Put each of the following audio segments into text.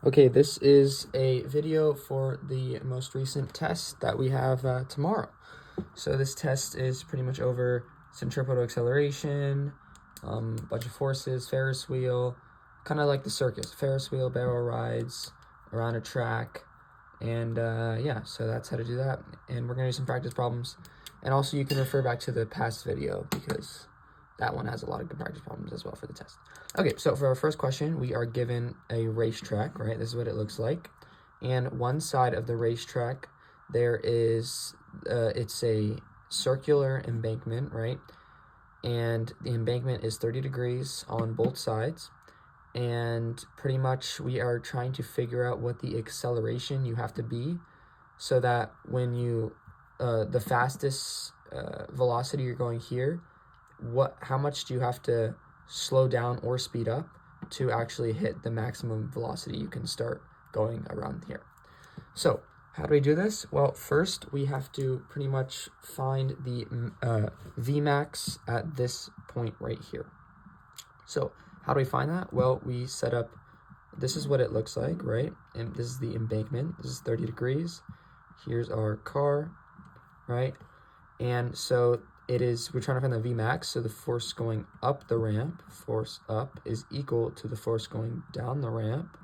Okay, this is a video for the most recent test that we have tomorrow. So this test is pretty much over centripetal acceleration, bunch of forces, Ferris wheel, kind of like the circus, Ferris wheel, barrel rides around a track, and yeah, so that's how to do that. And we're gonna do some practice problems, and also you can refer back to the past video because that one has a lot of good practice problems as well for the test. Okay, so for our first question, we are given a racetrack, right? This is what it looks like. And one side of the racetrack, there is, it's a circular embankment, right? And the embankment is 30 degrees on both sides. And pretty much we are trying to figure out what the acceleration you have to be so that when you, the fastest velocity you're going here, how much do you have to slow down or speed up to actually hit the maximum velocity you can start going around here. So how do we do this? Well, first we have to pretty much find the Vmax at this point right here. So how do we find that? Well, we set up, this is what it looks like, right? And this is the embankment. This is 30 degrees. Here's our car, right? And so we're trying to find the Vmax, so the force going up the ramp, force up, is equal to the force going down the ramp,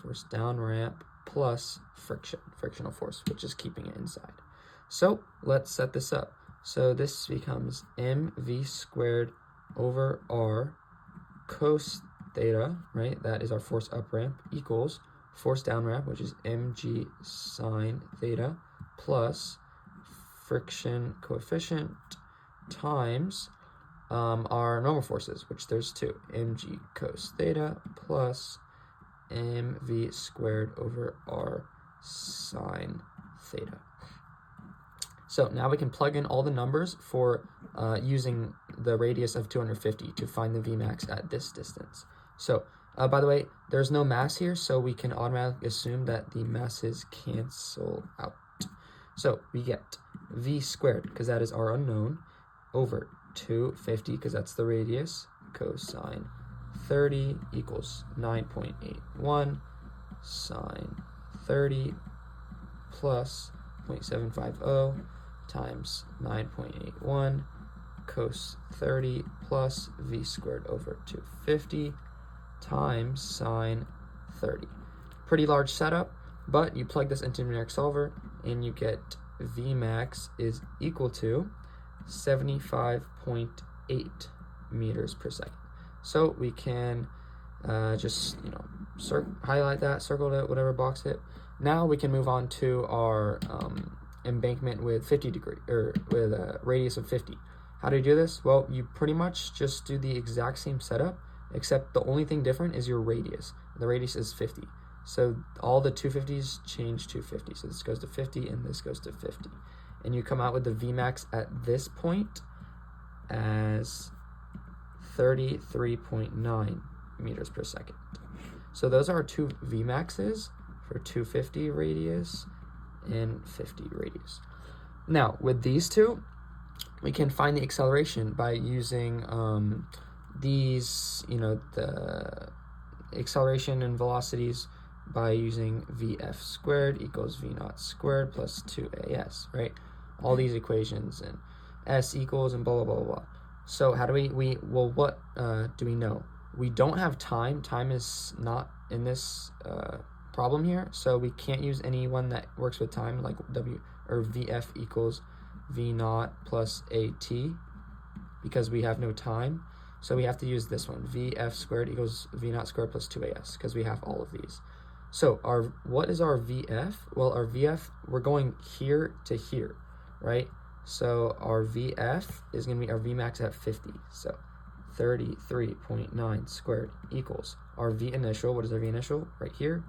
force down ramp, plus frictional force, which is keeping it inside. So let's set this up. So this becomes mv squared over r cos theta, right? That is our force up ramp, equals force down ramp, which is mg sine theta, plus friction coefficient times our normal forces, which there's two, mg cos theta plus mv squared over r sine theta. So now we can plug in all the numbers for using the radius of 250 to find the Vmax at this distance. So by the way, there's no mass here, so we can automatically assume that the masses cancel out. So we get v squared, because that is our unknown, over 250, because that's the radius, cosine 30 equals 9.81 sine 30 plus 0.750 times 9.81 cos 30 plus v squared over 250 times sine 30. Pretty large setup, but you plug this into numeric solver and you get Vmax is equal to 75.8 meters per second. So we can just highlight that, circle it, whatever, box it. Now we can move on to our embankment with 50 degree, or with a radius of 50. How do you do this? Well, you pretty much just do the exact same setup, except the only thing different is your radius. The radius is 50. So all the 250s change to 50. So this goes to 50 and this goes to 50. And you come out with the Vmax at this point as 33.9 meters per second. So those are our two Vmaxes for 250 radius and 50 radius. Now, with these two, we can find the acceleration by using the acceleration and velocities by using Vf squared equals V naught squared plus 2as, right? All these equations and s equals and blah, blah, blah, blah. So how do what do we know? We don't have time. Time is not in this problem here, so we can't use any one that works with time, like Vf equals V naught plus at, because we have no time. So we have to use this one, Vf squared equals V naught squared plus 2as, because we have all of these. So what is our Vf? Well, our Vf, we're going here to here, right? So our Vf is going to be our Vmax at 50. So 33.9 squared equals our V initial. What is our V initial? Right here,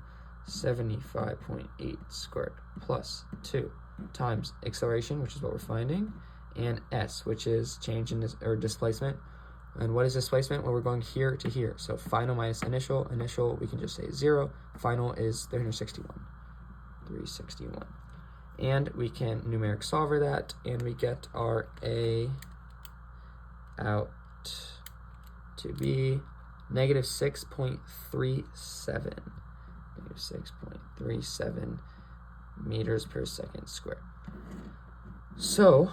75.8 squared plus 2 times acceleration, which is what we're finding, and s, which is change in displacement. And what is displacement? Well, we're going here to here. So final minus initial. Initial, we can just say 0. Final is 361. And we can numeric solver that, and we get our A out to be negative 6.37 negative 6.37 meters per second squared. So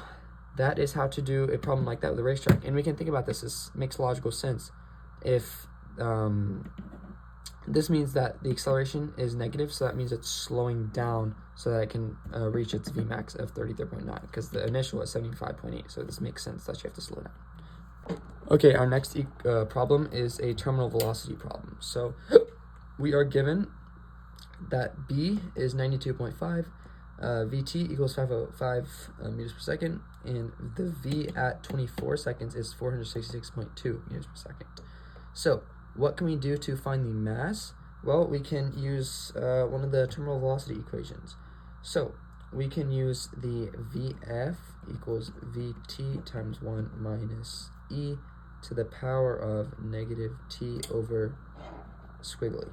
that is how to do a problem like that with a racetrack. And we can think about this. This makes logical sense. If this means that the acceleration is negative, so that means it's slowing down so that it can reach its Vmax of 33.9, because the initial is 75.8, so this makes sense that you have to slow down. Okay, our next problem is a terminal velocity problem. So we are given that B is 92.5, VT equals 505 meters per second, and the V at 24 seconds is 466.2 meters per second. So what can we do to find the mass? Well, we can use one of the terminal velocity equations. So we can use the VF equals VT times 1 minus E to the power of negative T over squiggly,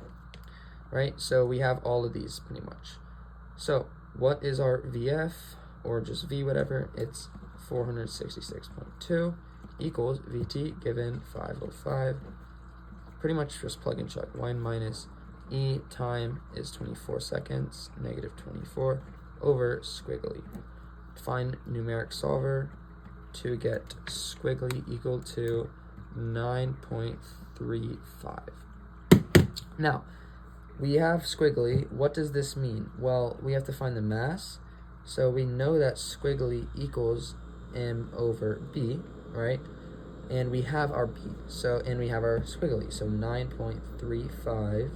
right? So we have all of these pretty much. So what is our VF, or just V, whatever? It's 466.2 equals VT given 505. Pretty much just plug and chug. 1 minus E time is 24 seconds, negative 24 over squiggly. Find numeric solver to get squiggly equal to 9.35. Now, we have squiggly. What does this mean? Well, we have to find the mass. So we know that squiggly equals M over B, right? And we have our B, and we have our squiggly. So 9.35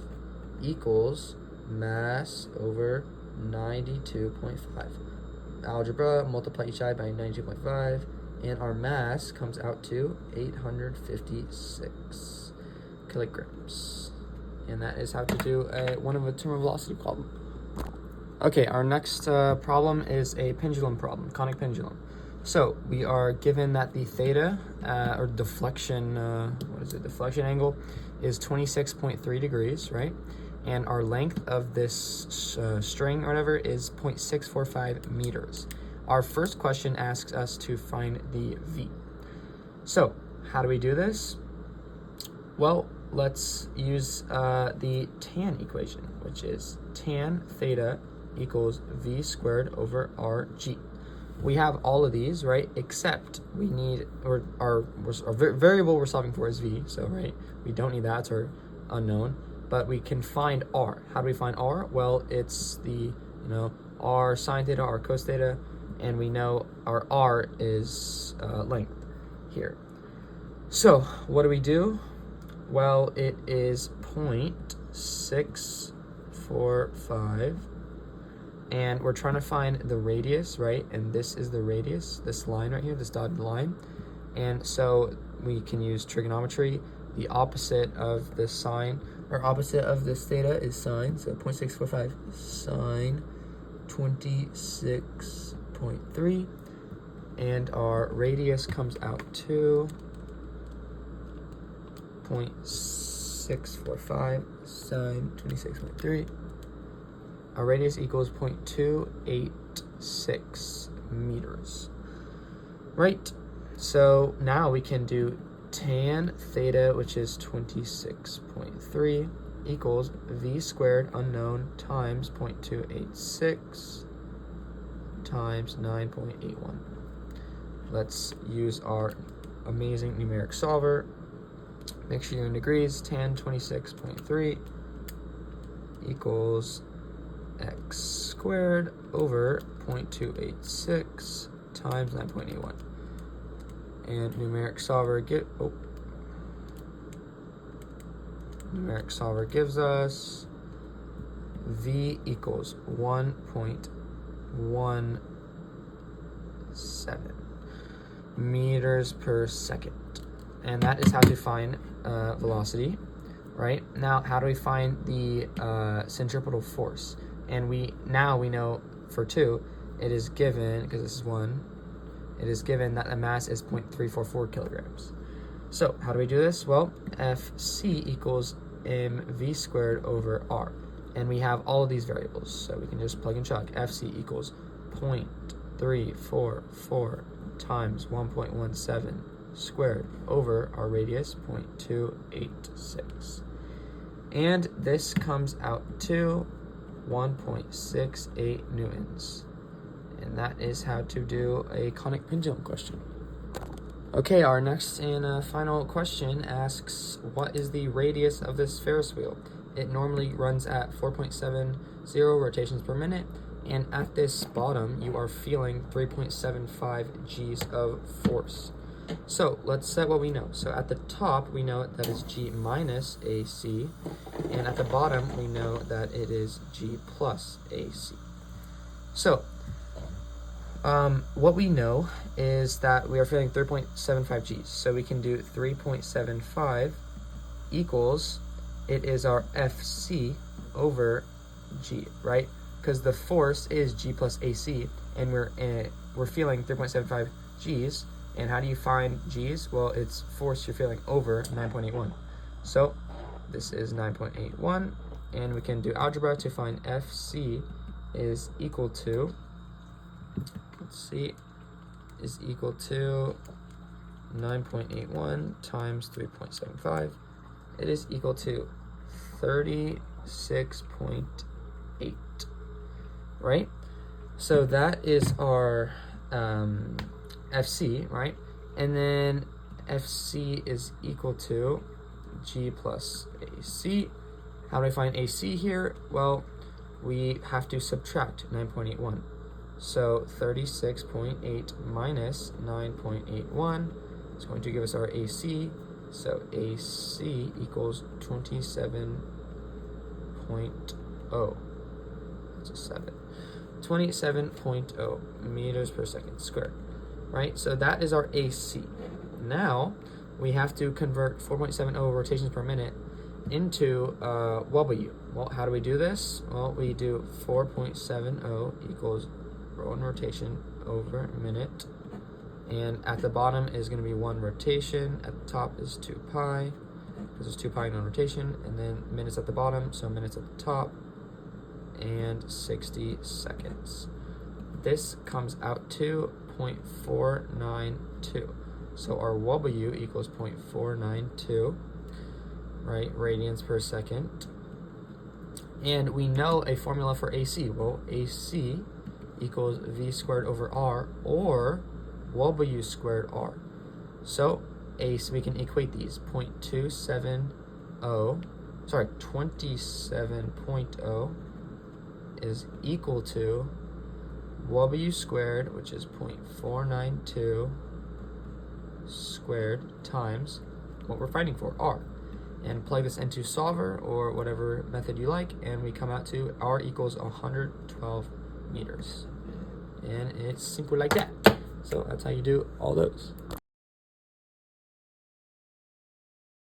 equals mass over 92.5. Algebra, multiply each side by 92.5, and our mass comes out to 856 kilograms. And that is how to do one of a terminal velocity problem. Okay, our next problem is a pendulum problem, conic pendulum. So we are given that the theta, or deflection, deflection angle is 26.3 degrees, right? And our length of this string or whatever is 0.645 meters. Our first question asks us to find the V. So how do we do this? Well, let's use the tan equation, which is tan theta equals V squared over RG. We have all of these, right? Except we need, or our variable we're solving for is V, so right, we don't need that, it's our unknown, but we can find R. How do we find R? Well, it's the, R sine theta, R cos theta, and we know our R is length here. So what do? Well, it is 0.645, and we're trying to find the radius, right? And this is the radius, this line right here, this dotted line. And so we can use trigonometry. The opposite of the sine, or opposite of this theta is sine, so 0.645 sine 26.3, and our radius comes out to 0.645 sine 26.3. Our radius equals 0.286 meters. Right, so now we can do tan theta, which is 26.3, equals V squared unknown times 0.286 times 9.81. Let's use our amazing numeric solver. Make sure you're in degrees. Tan 26.3 equals x squared over 0.286 times 9.81. And numeric solver gives us V equals 1.17 meters per second. And that is how to find velocity, right? Now, how do we find the centripetal force? And we know for 2, it is given, because this is 1, it is given that the mass is 0.344 kilograms. So how do we do this? Well, Fc equals mv squared over r. And we have all of these variables, so we can just plug and chug. Fc equals 0.344 times 1.17 squared over our radius, 0.286. And this comes out to 1.68 newtons. And that is how to do a conic pendulum question. Okay, our next and final question asks, what is the radius of this Ferris wheel? It normally runs at 4.70 rotations per minute, and at this bottom, you are feeling 3.75 G's of force. So let's set what we know. So at the top, we know that is G minus AC, and at the bottom, we know that it is G plus AC. So what we know is that we are feeling 3.75 G's. So we can do 3.75 equals, it is our FC over G, right? Because the force is G plus AC, and we're feeling 3.75 G's. And how do you find G's? Well, it's force you're feeling over 9.81. So this is 9.81, and we can do algebra to find FC is equal to, is equal to 9.81 times 3.75. It is equal to 36.8, right? So that is our FC, right? And then FC is equal to G plus AC. How do I find AC here? Well, we have to subtract 9.81. So 36.8 minus 9.81 is going to give us our AC. So AC equals 27.0. That's a 7. 27.0 meters per second squared, right? So that is our AC. Now we have to convert 4.70 rotations per minute into W. Well, how do we do this? Well, we do 4.70 equals one rotation over minute, and at the bottom is going to be 1 rotation, at the top is 2 pi, because there's 2 pi in one rotation, and then minutes at the bottom, so minutes at the top, and 60 seconds. This comes out to 0.492. So our W equals 0.492, right, radians per second. And we know a formula for AC. Well, AC equals V squared over R, or W squared R. So we can equate these. 27.0 is equal to W squared, which is 0.492 squared, times what we're finding for, R. And plug this into solver or whatever method you like, and we come out to R equals 112 meters. And it's simple like that. So that's how you do all those.